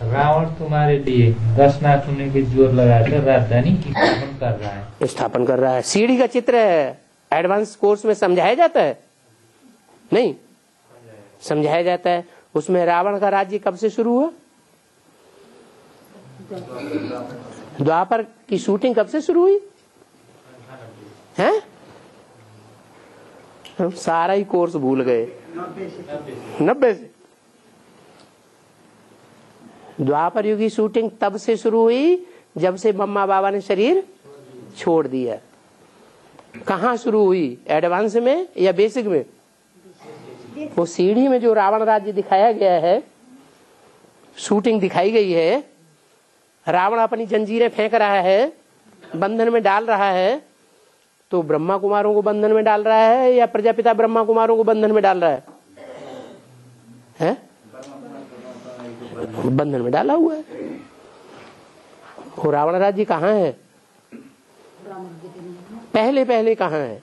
रावण तुम्हारे लिए 10 नाखूनों के जोर लगाकर राजधानी स्थापन कर रहा है। स्थापन कर रहा है। सीढ़ी का चित्र है, एडवांस कोर्स में समझाया जाता है? नहीं समझाया जाता है। उसमें रावण का राज्य कब से शुरू हुआ? द्वापर की शूटिंग कब से शुरू हुई है? हम सारा ही कोर्स भूल गए। 90 से। द्वापर युग की शूटिंग तब से शुरू हुई जब से मम्मा बाबा ने शरीर छोड़ दिया। कहाँ शुरू हुई, एडवांस में या बेसिक में? वो सीढ़ी में जो रावण राज्य दिखाया गया है, शूटिंग दिखाई गई है, रावण अपनी जंजीरें फेंक रहा है, बंधन में डाल रहा है, तो ब्रह्मा कुमारों को बंधन में डाल रहा है या प्रजापिता ब्रह्मा कुमारों को बंधन में डाल रहा है? बंधन में डाला हुआ है। वो रावण राज्य कहाँ है? पहले पहले कहाँ है?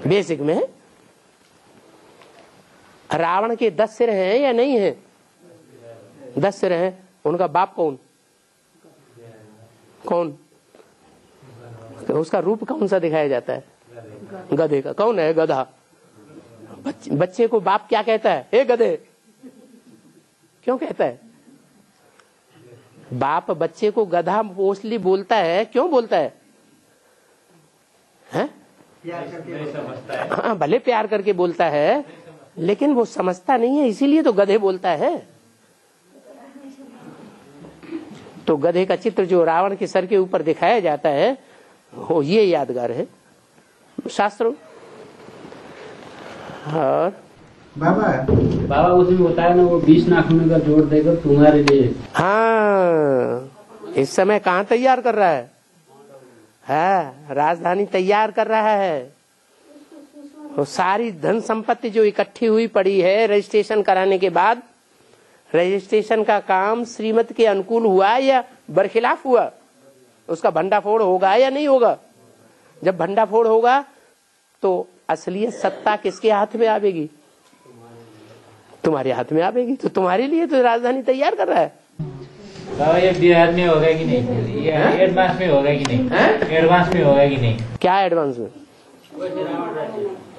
बेसिक में। रावण के 10 सिर हैं या नहीं है? 10 सिर हैं। उनका बाप कौन? उसका रूप कौन सा दिखाया जाता है? गधे का। कौन है गधा? बच्चे को बाप क्या कहता है? हे गधे। क्यों कहता है? बाप बच्चे को गधा मोस्टली बोलता है। क्यों बोलता है? हाँ, भले प्यार करके बोलता है, लेकिन वो समझता नहीं है, इसीलिए तो गधे बोलता है। तो गधे का चित्र जो रावण के सर के ऊपर दिखाया जाता है, वो ये यादगार है शास्त्रों। और बाबा उसमें होता है ना, वो 20 नाखूनों का जोड़ देकर तुम्हारे लिए। हाँ, इस समय कहाँ तैयार कर रहा है? राजधानी तैयार कर रहा है। वो सारी धन संपत्ति जो इकट्ठी हुई पड़ी है, रजिस्ट्रेशन कराने के बाद, रजिस्ट्रेशन का काम श्रीमत के अनुकूल हुआ या बरखिलाफ हुआ? उसका भंडाफोड़ होगा या नहीं होगा? जब भंडाफोड़ होगा तो असलियत सत्ता किसके हाथ में आवेगी? तुम्हारे हाथ में आवेगी। तो तुम्हारे लिए तो राजधानी तैयार कर रहा है। ये बिहार में होगा कि नहीं? ये एडवांस में होगा कि नहीं? एडवांस में होगा कि नहीं? क्या एडवांस में?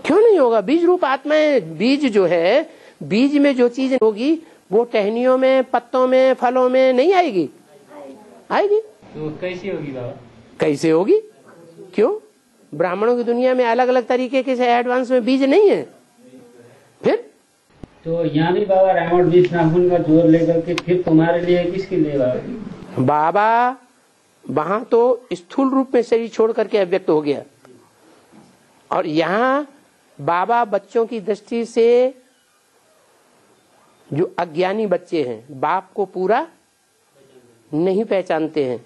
क्यों नहीं होगा? बीज रूप आत्माएं, बीज जो है, बीज में जो चीज होगी वो टहनियों में, पत्तों में, फलों में नहीं आएगी? आएगी। तो कैसी होगी बाबा? कैसे होगी? क्यों? ब्राह्मणों की दुनिया में अलग अलग तरीके के एडवांस में बीज नहीं है। फिर तो यहाँ भी बाबा रावण 20 नाखून का जोर लेकर के फिर तुम्हारे लिए किसके लिए बाबा? बाबा वहां तो स्थूल रूप में शरीर छोड़ करके अव्यक्त हो गया, और यहाँ बाबा बच्चों की दृष्टि से, जो अज्ञानी बच्चे हैं, बाप को पूरा नहीं पहचानते हैं,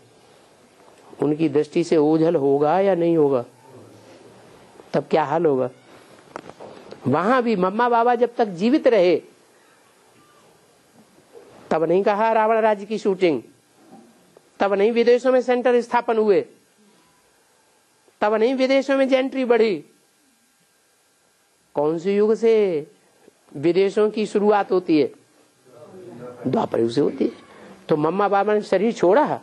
उनकी दृष्टि से ओझल होगा या नहीं होगा? तब क्या हाल होगा? वहां भी मम्मा बाबा जब तक जीवित रहे तब नहीं कहा रावण राज्य की शूटिंग, तब नहीं विदेशों में सेंटर स्थापन हुए, तब नहीं विदेशों में जेंट्री बढ़ी। कौन से युग से विदेशों की शुरुआत होती है? द्वापर युग से होती है। तो मम्मा बाबा ने शरीर छोड़ा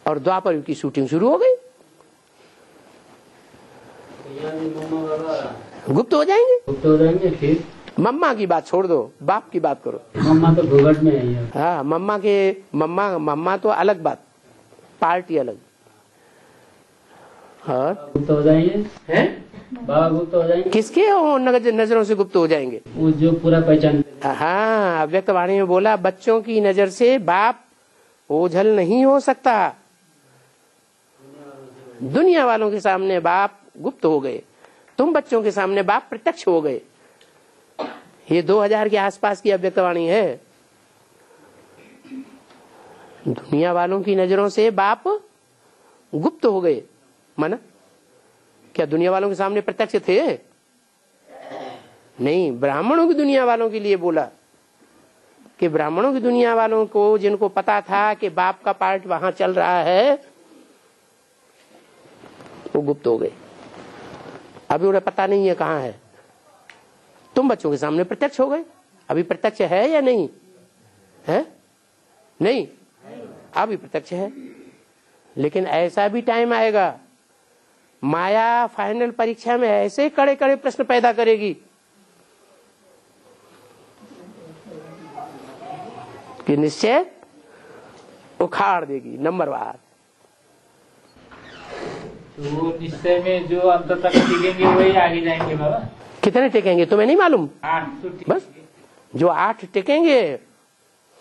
और द्वापर युग की शूटिंग शुरू हो गई। गुप्त हो जाएंगे। गुप्त हो जाएंगे। फिर मम्मा की बात छोड़ दो, बाप की बात करो। मम्मा तो घूंघट में है। हाँ, मम्मा तो अलग बात, पार्टी अलग। और गुप्त हो जाएंगे हैं? बाबा गुप्त हो जाएंगे। किसके नजरों से गुप्त हो जाएंगे? वो जो पूरा पहचान। हाँ, अव्यक्त वाणी में बोला, बच्चों की नजर से बाप ओझल नहीं हो सकता। दुनिया वालों के सामने बाप गुप्त हो गए, तुम बच्चों के सामने बाप प्रत्यक्ष हो गए। ये 2000 के आसपास की अव्यक्तवाणी है। दुनिया वालों की नजरों से बाप गुप्त हो गए। माना क्या दुनिया वालों के सामने प्रत्यक्ष थे? नहीं, ब्राह्मणों की दुनिया वालों के लिए बोला कि ब्राह्मणों की दुनिया वालों को, जिनको पता था कि बाप का पार्ट वहां चल रहा है, वो गुप्त हो गए। अभी उन्हें पता नहीं है कहाँ है। तुम बच्चों के सामने प्रत्यक्ष हो गए। अभी प्रत्यक्ष है या नहीं है? नहीं, अभी प्रत्यक्ष है। लेकिन ऐसा भी टाइम आएगा, माया फाइनल परीक्षा में ऐसे कड़े कड़े प्रश्न पैदा करेगी कि निश्चय उखाड़ देगी नंबरवार। तो वो निश्चय में जो अंत तक टिकेंगे वही आगे जाएंगे बाबा। कितने टिकेंगे तुम्हें नहीं मालूम? 8 तो बस जो 8 टिकेंगे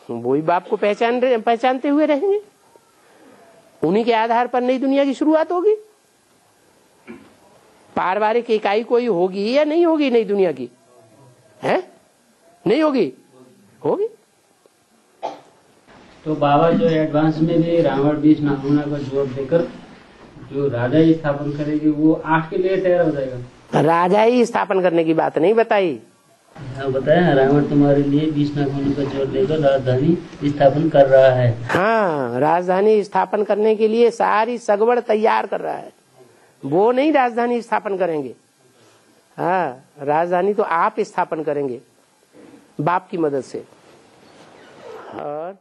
वही बाप को पहचानते हुए रहेंगे। उन्हीं के आधार पर नई दुनिया की शुरुआत होगी। पारिवारिक इकाई कोई होगी या नहीं होगी नई दुनिया की? है नहीं होगी? होगी। तो बाबा जो एडवांस में भी रावण बीच नागुना का जोर देकर जो राजा ही स्थापन करेगी वो 8 के लिए तैयार हो जाएगा। राजा ही स्थापन करने की बात नहीं बताई। हाँ बताया, रावण तुम्हारे लिए बीच नागुना का जोर देकर राजधानी स्थापन कर रहा है। हाँ, राजधानी स्थापन करने के लिए सारी सगवड़ तैयार कर रहा है। वो नहीं राजधानी स्थापन करेंगे। हाँ, राजधानी तो आप स्थापन करेंगे बाप की मदद से। और